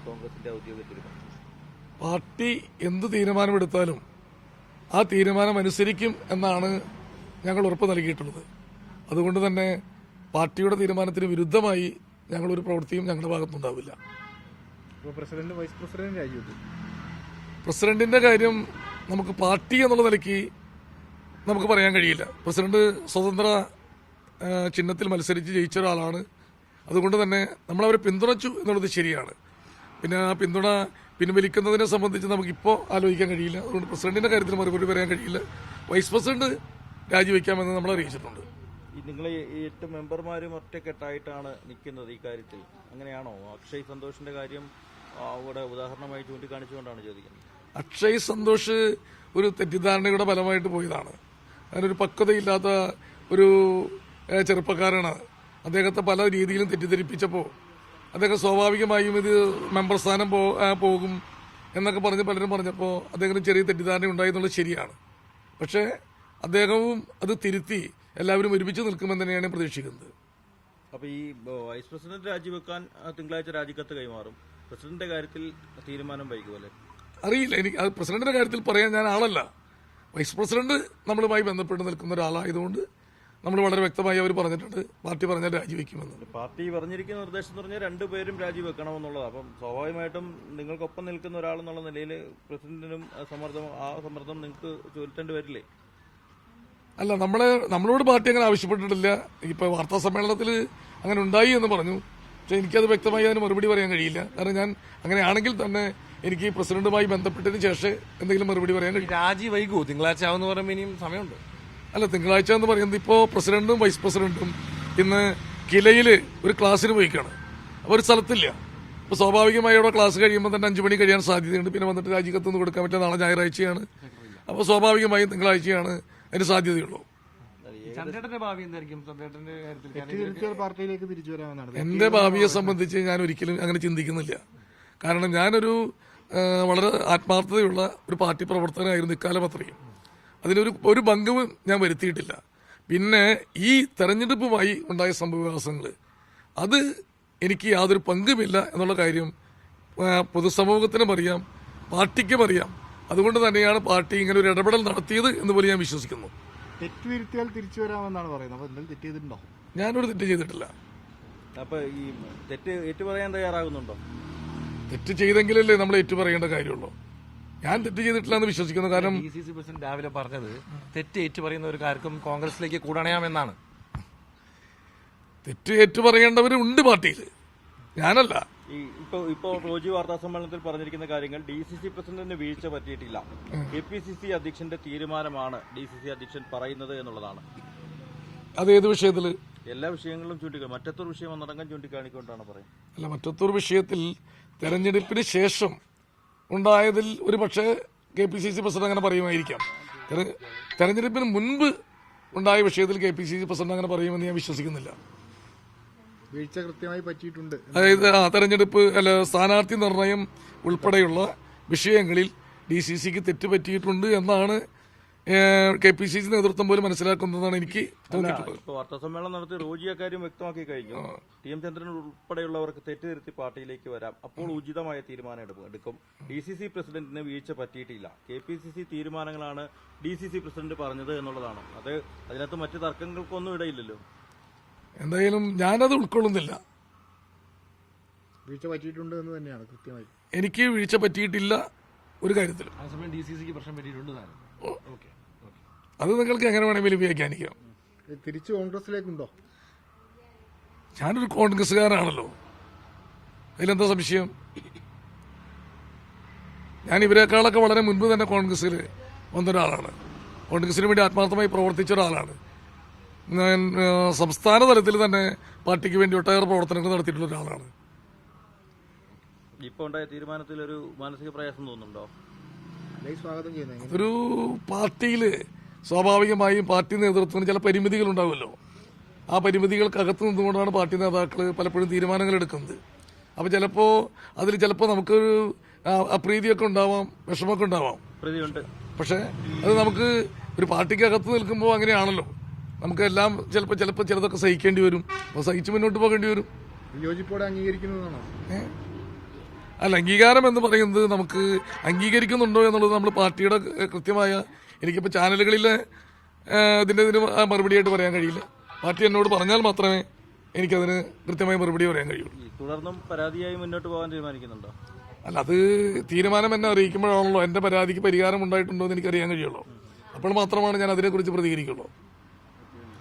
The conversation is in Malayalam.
കോൺഗ്രസിന്റെ ഔദ്യോഗിക തീരുമാനം? പാർട്ടി എന്ത് തീരുമാനമെടുത്താലും ആ തീരുമാനം അനുസരിക്കും എന്നാണ് ഞങ്ങൾ ഉറപ്പ് നൽകിയിട്ടുള്ളത്. അതുകൊണ്ട് തന്നെ പാർട്ടിയുടെ തീരുമാനത്തിന് വിരുദ്ധമായി ഞങ്ങളൊരു പ്രവൃത്തിയും ഞങ്ങളുടെ ഭാഗത്തുനിന്നുണ്ടാവില്ല. പ്രസിഡന്റ് വൈസ് പ്രസിഡന്റ് രാജിവെക്കും. പ്രസിഡന്റിന്റെ കാര്യം നമുക്ക് പാർട്ടി എന്നുള്ള നിലയ്ക്ക് നമുക്ക് പറയാൻ കഴിയില്ല. പ്രസിഡന്റ് സ്വതന്ത്ര ചിഹ്നത്തിൽ മത്സരിച്ച് ജയിച്ച ഒരാളാണ്. അതുകൊണ്ട് തന്നെ നമ്മളവരെ പിന്തുണച്ചു എന്നുള്ളത് ശരിയാണ്. പിന്നെ ആ പിന്തുണ പിൻവലിക്കുന്നതിനെ സംബന്ധിച്ച് നമുക്കിപ്പോൾ ആലോചിക്കാൻ കഴിയില്ല. അതുകൊണ്ട് പ്രസിഡന്റിന്റെ കാര്യത്തിൽ മറുപടി പറയാൻ കഴിയില്ല. വൈസ് പ്രസിഡന്റ് രാജിവെക്കാമെന്ന് നമ്മൾ അറിയിച്ചിട്ടുണ്ട്. നിങ്ങൾ 8 മെമ്പർമാരും ഒറ്റക്കെട്ടായിട്ടാണ് നിൽക്കുന്നത് ഈ കാര്യത്തിൽ, അങ്ങനെയാണോ? അക്ഷയ് സന്തോഷിന്റെ കാര്യം അവിടെ ഉദാഹരണമായി ചൂണ്ടിക്കാണിച്ചുകൊണ്ടാണ് ചോദിക്കുന്നത്. അക്ഷയ് സന്തോഷ് ഒരു തെറ്റിദ്ധാരണയുടെ ഫലമായിട്ട് പോയതാണ്. അതിനൊരു പക്വതയില്ലാത്ത ഒരു ചെറുപ്പക്കാരാണ്. അദ്ദേഹത്തെ പല രീതിയിലും തെറ്റിദ്ധരിപ്പിച്ചപ്പോൾ അദ്ദേഹം സ്വാഭാവികമായും ഇത് മെമ്പർ സ്ഥാനം പോകും എന്നൊക്കെ പറഞ്ഞ് പലരും പറഞ്ഞപ്പോൾ അദ്ദേഹത്തിന് ചെറിയ തെറ്റിദ്ധാരണ ഉണ്ടായി എന്നുള്ളത് ശരിയാണ്. പക്ഷേ അദ്ദേഹവും അത് തിരുത്തി എല്ലാവരും ഒരുമിച്ച് നിൽക്കുമെന്ന് തന്നെയാണ് പ്രതീക്ഷിക്കുന്നത്. അപ്പോൾ ഈ വൈസ് പ്രസിഡന്റ് രാജിവെക്കാൻ തിങ്കളാഴ്ച രാജിക്കത്ത് കൈമാറും. പ്രസിഡന്റിന്റെ കാര്യത്തിൽ തീരുമാനം വൈകുമല്ലേ? അറിയില്ല, എനിക്ക് അത് പ്രസിഡന്റിന്റെ കാര്യത്തിൽ പറയാൻ ഞാൻ ആളല്ല. വൈസ് പ്രസിഡന്റ് നമ്മളുമായി ബന്ധപ്പെട്ട് നിൽക്കുന്ന ഒരാളായതുകൊണ്ട് നമ്മൾ വളരെ വ്യക്തമായി അവർ പറഞ്ഞിട്ടുണ്ട് പാർട്ടി പറഞ്ഞാൽ രാജിവെക്കുമെന്ന്. പാർട്ടി പറഞ്ഞിരിക്കുന്ന നിർദ്ദേശം എന്ന് പറഞ്ഞാൽ 2 പേരും രാജിവെക്കണമെന്നുള്ളതാണ്. അപ്പം സ്വാഭാവികമായിട്ടും നിങ്ങൾക്കൊപ്പം നിൽക്കുന്ന ഒരാളെന്നുള്ള നിലയിൽ പ്രസിഡന്റിനും സമ്മർദ്ദം നിങ്ങൾക്ക് ചൊലുത്തേണ്ടി വരില്ലേ? അല്ല, നമ്മളോട് പാർട്ടി അങ്ങനെ ആവശ്യപ്പെട്ടിട്ടില്ല. ഇപ്പൊ വാർത്താ സമ്മേളനത്തിൽ അങ്ങനെ ഉണ്ടായി എന്ന് പറഞ്ഞു. പക്ഷെ എനിക്കത് വ്യക്തമായി അതിന് മറുപടി പറയാൻ കഴിയില്ല. കാരണം ഞാൻ അങ്ങനെയാണെങ്കിൽ തന്നെ എനിക്ക് പ്രസിഡന്റുമായി ബന്ധപ്പെട്ടതിന് ശേഷം എന്തെങ്കിലും മറുപടി പറയാൻ കഴിയും. രാജി വൈകൂ, തിങ്കളാഴ്ച ആവുന്ന പറയുമ്പോൾ ഇനിയും സമയമുണ്ട്. അല്ല, തിങ്കളാഴ്ച എന്ന് പറയുന്നത് ഇപ്പോൾ പ്രസിഡന്റും വൈസ് പ്രസിഡന്റും ഇന്ന് കിലയിൽ ഒരു ക്ലാസ്സിന് പോയിക്കാണ്. അപ്പോൾ ഒരു സ്ഥലത്തില്ല. അപ്പോൾ സ്വാഭാവികമായി അവിടെ ക്ലാസ് കഴിയുമ്പോൾ തന്നെ 5 മണി കഴിയാൻ സാധ്യതയുണ്ട്. പിന്നെ വന്നിട്ട് രാജിക്കത്തൊന്നും കൊടുക്കാൻ പറ്റില്ല. നാളെ ഞായറാഴ്ചയാണ്. അപ്പോൾ സ്വാഭാവികമായും തിങ്കളാഴ്ചയാണ് അതിന് സാധ്യതയുള്ളൂ. പാർട്ടിയിലേക്ക് തിരിച്ചു വരാമെന്നാണ് എന്റെ ഭാവിയെ സംബന്ധിച്ച് ഞാൻ ഒരിക്കലും അങ്ങനെ ചിന്തിക്കുന്നില്ല. കാരണം ഞാനൊരു വളരെ ആത്മാർത്ഥതയുള്ള ഒരു പാർട്ടി പ്രവർത്തകനായിരുന്നു ഇക്കാലം അത്രയും. അതിനൊരു ഭംഗവും ഞാൻ വരുത്തിയിട്ടില്ല. പിന്നെ ഈ തെരഞ്ഞെടുപ്പുമായി ഉണ്ടായ സംഭവവികാസങ്ങൾ അത് എനിക്ക് യാതൊരു പങ്കുമില്ല എന്നുള്ള കാര്യം പൊതുസമൂഹത്തിനും അറിയാം, പാർട്ടിക്കും അറിയാം. അതുകൊണ്ട് തന്നെയാണ് പാർട്ടി ഇങ്ങനെ ഒരു ഇടപെടൽ നടത്തിയത് എന്ന് പോലും ഞാൻ വിശ്വസിക്കുന്നു. തെറ്റുവരുത്തിയാൽ തിരിച്ചു വരാമെന്നാണ് പറയുന്നത്. അപ്പോൾ എന്തെങ്കിലും തെറ്റ് ചെയ്തിട്ടുണ്ടോ? ഞാനൊരു തെറ്റ് ചെയ്തിട്ടില്ല. അപ്പൊ ഈ തെറ്റ് ഏറ്റുപറയാൻ തയ്യാറാകുന്നുണ്ടോ? തെറ്റ് ചെയ്തെങ്കിലല്ലേ നമ്മൾ ഏറ്റുപറയേണ്ട കാര്യമുള്ളൂ. ഞാൻ തെറ്റ് ചെയ്തിട്ടില്ല എന്ന് വിശ്വസിക്കുന്നു. കാരണം DCC പ്രസിഡന്റ് രാവിലെ പറഞ്ഞത് തെറ്റ് ഏറ്റുപറയുന്നവർക്കാർക്കും കോൺഗ്രസിലേക്ക് കൂടണയാമെന്നാണ്. തെറ്റ് ഏറ്റുപറയേണ്ടവരുണ്ട് പാർട്ടിയിൽ, ഞാനല്ല. ഇപ്പോ റോജി വാർത്താ സമ്മേളനത്തിൽ പറഞ്ഞിരിക്കുന്ന കാര്യങ്ങൾ DCC പ്രസിഡന്റിന് വീഴ്ച പറ്റിയിട്ടില്ല, KPCC അധ്യക്ഷന്റെ തീരുമാനമാണ് DCC അധ്യക്ഷൻ പറയുന്നത് എന്നുള്ളതാണ്. അതേത് വിഷയത്തിൽ? എല്ലാ വിഷയങ്ങളിലും മറ്റത്തൊരു വിഷയം ഒന്നടങ്കം ചൂണ്ടിക്കാണിക്കൊണ്ടാണ് പറയുന്നത്. അല്ല, മറ്റത്തൊരു വിഷയത്തിൽ തെരഞ്ഞെടുപ്പിന് ശേഷം ഉണ്ടായതിൽ ഒരു പക്ഷേ KPCC പ്രസിഡന്റ് അങ്ങനെ പറയുമായിരിക്കാം. തെരഞ്ഞെടുപ്പിന് മുൻപ് ഉണ്ടായ വിഷയത്തിൽ KPCC പ്രസിഡന്റ് അങ്ങനെ പറയുമെന്ന് ഞാൻ വിശ്വസിക്കുന്നില്ല. വീഴ്ച കൃത്യമായി പറ്റിയിട്ടുണ്ട്. അതായത് തെരഞ്ഞെടുപ്പ് സ്ഥാനാർത്ഥി നിർണയം ഉൾപ്പെടെയുള്ള വിഷയങ്ങളിൽ DCCക്ക് തെറ്റ് പറ്റിയിട്ടുണ്ട് എന്നാണ് KPCC നേതൃത്വം പോലും മനസ്സിലാക്കുന്നതാണ് എനിക്ക് തോന്നിയിട്ടുള്ളത്. വാർത്താ സമ്മേളനം നടത്തി റോജി അക്കാര്യം വ്യക്തമാക്കി കഴിഞ്ഞു. TM ചന്ദ്രൻ ഉൾപ്പെടെയുള്ളവർക്ക് തെറ്റുതിരുത്തി പാർട്ടിയിലേക്ക് വരാം, അപ്പോൾ ഉചിതമായ തീരുമാനം എടുക്കും. DCC പ്രസിഡന്റിന് വീഴ്ച പറ്റിയിട്ടില്ല, KPCC തീരുമാനങ്ങളാണ് DCC പ്രസിഡന്റ് പറഞ്ഞത് എന്നുള്ളതാണ്. അതിനകത്ത് മറ്റു തർക്കങ്ങൾക്കൊന്നും ഇടയില്ലല്ലോ. എന്തായാലും ഞാനത് ഉൾക്കൊള്ളുന്നില്ല. വീഴ്ച പറ്റിയിട്ടുണ്ട് എന്ന് തന്നെയാണ് കൃത്യമായി. എനിക്ക് വീഴ്ച പറ്റിയിട്ടില്ല ഒരു കാര്യത്തിലും. DCCക്ക് പ്രശ്നം പറ്റിയിട്ടുണ്ട്. അത് നിങ്ങൾക്ക് എങ്ങനെ വേണമെങ്കിലും വ്യാഖ്യാനിക്കാം. തിരിച്ചു കോൺഗ്രസിലേക്കുണ്ടോ? ഞാനൊരു കോൺഗ്രസ്സുകാരനാണല്ലോ, അതിലെന്താ സംശയം? ഞാൻ ഇവരെക്കാളൊക്കെ വളരെ മുൻപ് തന്നെ കോൺഗ്രസ്സിൽ വന്നൊരാളാണ്. കോൺഗ്രസിന് വേണ്ടി ആത്മാർത്ഥമായി പ്രവർത്തിച്ച ഒരാളാണ്. ഞാൻ സംസ്ഥാന തലത്തിൽ തന്നെ പാർട്ടിക്ക് വേണ്ടി ഒട്ടേറെ പ്രവർത്തനങ്ങൾ നടത്തിയിട്ടുള്ള ഒരാളാണ്. ഇപ്പോൾ ഉണ്ടായ തീരുമാനത്തിൽ ഒരു മാനസിക പ്രയാസം തോന്നുന്നുണ്ടോ? സ്വാഗതം ചെയ്യുന്നത് ഒരു പാർട്ടിയിൽ സ്വാഭാവികമായും പാർട്ടി നേതൃത്വത്തിന് ചില പരിമിതികൾ ഉണ്ടാവുമല്ലോ. ആ പരിമിതികൾക്കകത്ത് നിന്നുകൊണ്ടാണ് പാർട്ടി നേതാക്കൾ പലപ്പോഴും തീരുമാനങ്ങൾ എടുക്കുന്നത്. അപ്പോൾ ചിലപ്പോൾ നമുക്കൊരു അപ്രീതിയൊക്കെ ഉണ്ടാവാം, വിഷമമൊക്കെ ഉണ്ടാവാം. പക്ഷേ അത് നമുക്ക് ഒരു പാർട്ടിക്കകത്ത് നിൽക്കുമ്പോൾ അങ്ങനെയാണല്ലോ. നമുക്കെല്ലാം ചിലപ്പോൾ ചിലതൊക്കെ സഹിക്കേണ്ടി വരും. അപ്പോൾ സഹിച്ച് മുന്നോട്ട് പോകേണ്ടി വരും. യോജിപ്പോടെ അംഗീകരിക്കുന്നതാണോ? അല്ല, അംഗീകാരം എന്ന് പറയുന്നത് നമുക്ക് അംഗീകരിക്കുന്നുണ്ടോ എന്നുള്ളത് നമ്മൾ പാർട്ടിയുടെ കൃത്യമായ, എനിക്കിപ്പോൾ ചാനലുകളിൽ ഇതിന് മറുപടിയായിട്ട് പറയാൻ കഴിയില്ല. പാർട്ടി എന്നോട് പറഞ്ഞാൽ മാത്രമേ എനിക്കതിന് കൃത്യമായ മറുപടി പറയാൻ കഴിയുള്ളൂ. തുടർന്നും പരാതിയായി മുന്നോട്ട് പോകാൻ തീരുമാനിക്കുന്നുണ്ടോ? അല്ല, അത് തീരുമാനം എന്നെ അറിയിക്കുമ്പോഴാണല്ലോ എൻ്റെ പരാതിക്ക് പരിഹാരം ഉണ്ടായിട്ടുണ്ടോ എന്ന് എനിക്കറിയാൻ കഴിയുള്ളൂ. അപ്പോൾ മാത്രമാണ് ഞാൻ അതിനെക്കുറിച്ച് പ്രതികരിക്കുള്ളൂ.